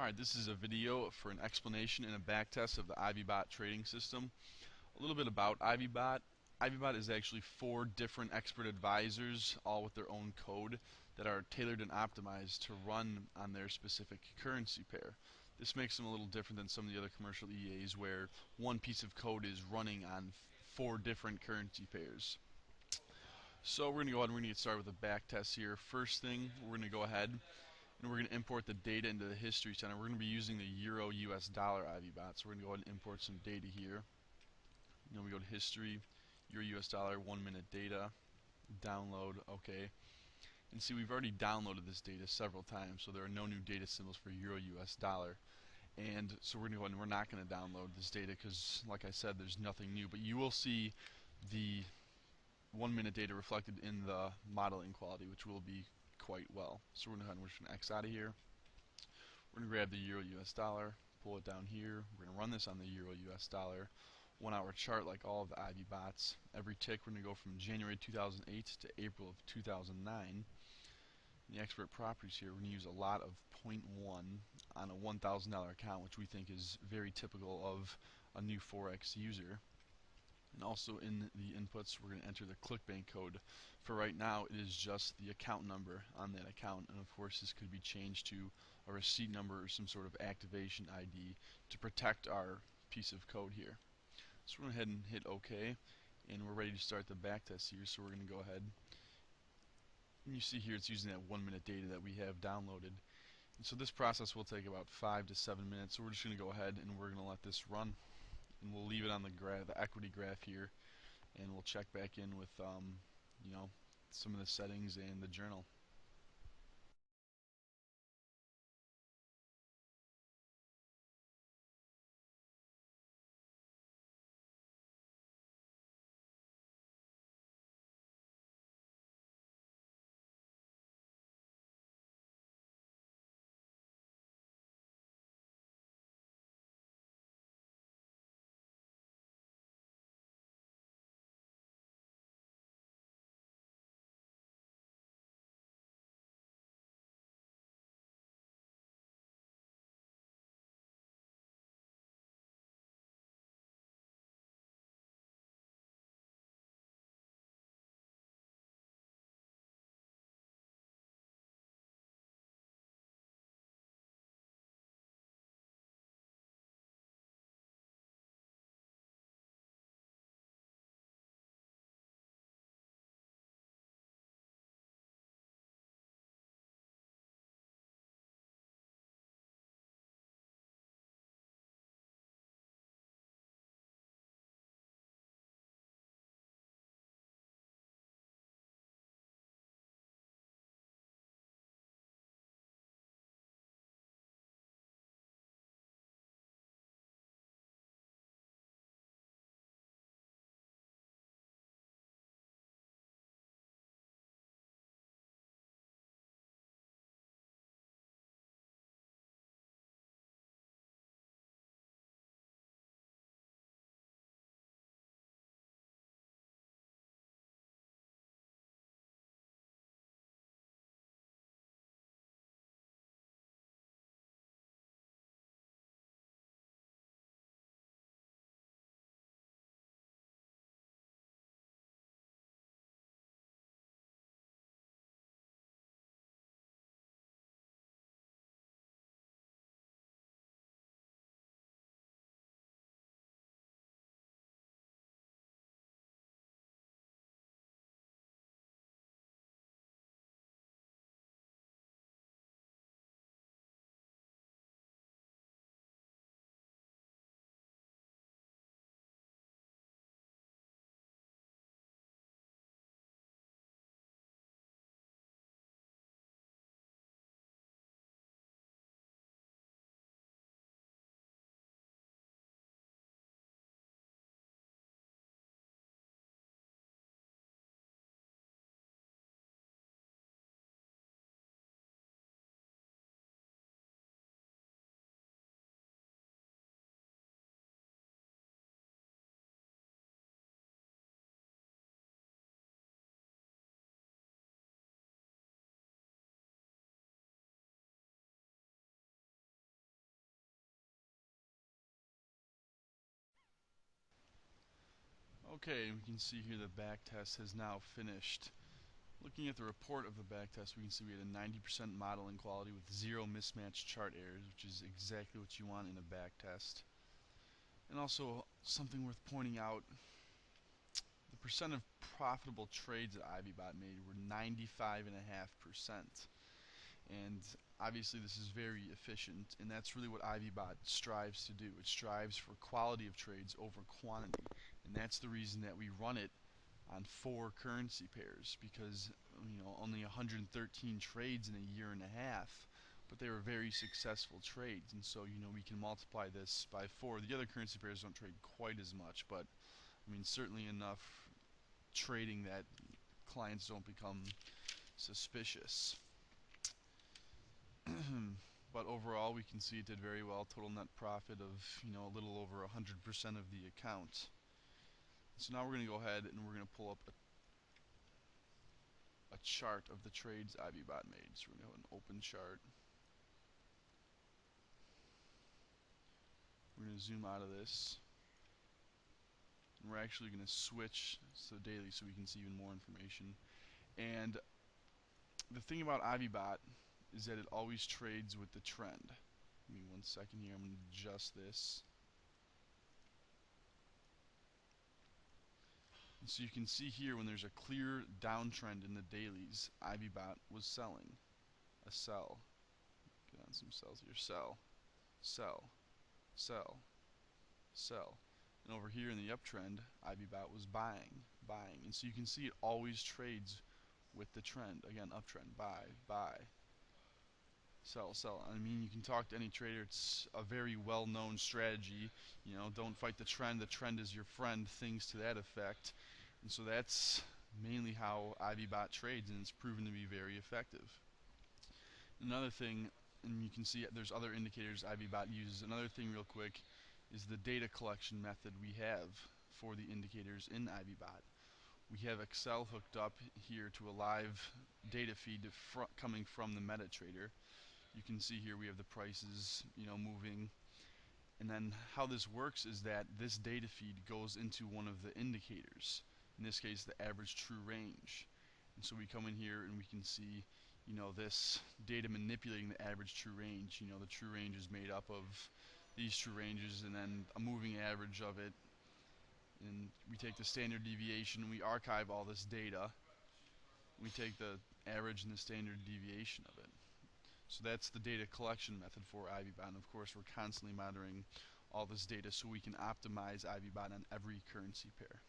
Alright, this is a video for an explanation and a backtest of the IvyBot trading system. A little bit about IvyBot. IvyBot is actually 4 different expert advisors, all with their own code, that are tailored and optimized to run on their specific currency pair. This makes them a little different than some of the other commercial EAs where one piece of code is running on 4 different currency pairs. So we're going to go ahead and we're going to get started with a backtest here. First thing, we're going to go ahead and we're going to import the data into the history center. We're going to be using the Euro US dollar IvyBot, so we're going to go ahead and import some data here. Then we go to history, Euro US dollar, 1 minute data, download, okay. And see, we've already downloaded this data several times, so there are no new data symbols for Euro US dollar. And so we're going to go ahead and we're not going to download this data because, like I said, there's nothing new. But you will see the 1 minute data reflected in the modeling quality, which will be quite well. So we're going to go ahead and we're just going to X out of here. We're going to grab the Euro US dollar, pull it down here. We're going to run this on the Euro US dollar 1 hour chart like all of the IvyBots. Every tick we're going to go from January 2008 to April of 2009. In the expert properties here, we're going to use a lot of 0.1 on a $1,000 account, which we think is very typical of a new Forex user. And also in the inputs, we're going to enter the ClickBank code. For right now, it is just the account number on that account, and of course this could be changed to a receipt number or some sort of activation ID to protect our piece of code here. So we're going to go ahead and hit OK, and we're ready to start the backtest here. So we're going to go ahead, and you see here it's using that 1 minute data that we have downloaded. And so this process will take about 5 to 7 minutes. So we're just going to go ahead and we're going to let this run. And we'll leave it on the equity graph here, and we'll check back in with some of the settings and the journal. Okay, we can see here the backtest has now finished. Looking at the report of the backtest, we can see we had a 90% modeling quality with zero mismatched chart errors, which is exactly what you want in a backtest. And also, something worth pointing out, the percent of profitable trades that IvyBot made were 95.5%. And obviously this is very efficient, and that's really what IvyBot strives to do. It strives for quality of trades over quantity, and that's the reason that we run it on 4 currency pairs, because only 113 trades in a year and a half, but they were very successful trades, and so we can multiply this by 4. The other currency pairs don't trade quite as much, but certainly enough trading that clients don't become suspicious. But overall, we can see it did very well. Total net profit of a little over 100% of the account. So now we're going to go ahead and we're going to pull up a chart of the trades IvyBot made. So we're going to have an open chart. We're going to zoom out of this, and we're actually going to switch to the daily so we can see even more information. And the thing about IvyBot is that it always trades with the trend. Give me 1 second here. I'm going to adjust this. And so you can see here when there's a clear downtrend in the dailies, IvyBot was selling. A sell. Get on some sells here. Sell. Sell. Sell. Sell. And over here in the uptrend, IvyBot was buying. Buying. And so you can see it always trades with the trend. Again, uptrend. Buy. Buy. Sell, sell. You can talk to any trader. It's a very well-known strategy. Don't fight the trend. The trend is your friend. Things to that effect. And so that's mainly how IvyBot trades, and it's proven to be very effective. Another thing, and you can see there's other indicators IvyBot uses. Another thing real quick is the data collection method we have for the indicators in IvyBot. We have Excel hooked up here to a live data feed coming from the MetaTrader. You can see here we have the prices, moving. And then how this works is that this data feed goes into one of the indicators. In this case, the average true range. And so we come in here and we can see, this data manipulating the average true range. The true range is made up of these true ranges and then a moving average of it. And we take the standard deviation and we archive all this data. We take the average and the standard deviation of it. So that's the data collection method for IvyBot. And of course, we're constantly monitoring all this data so we can optimize IvyBot on every currency pair.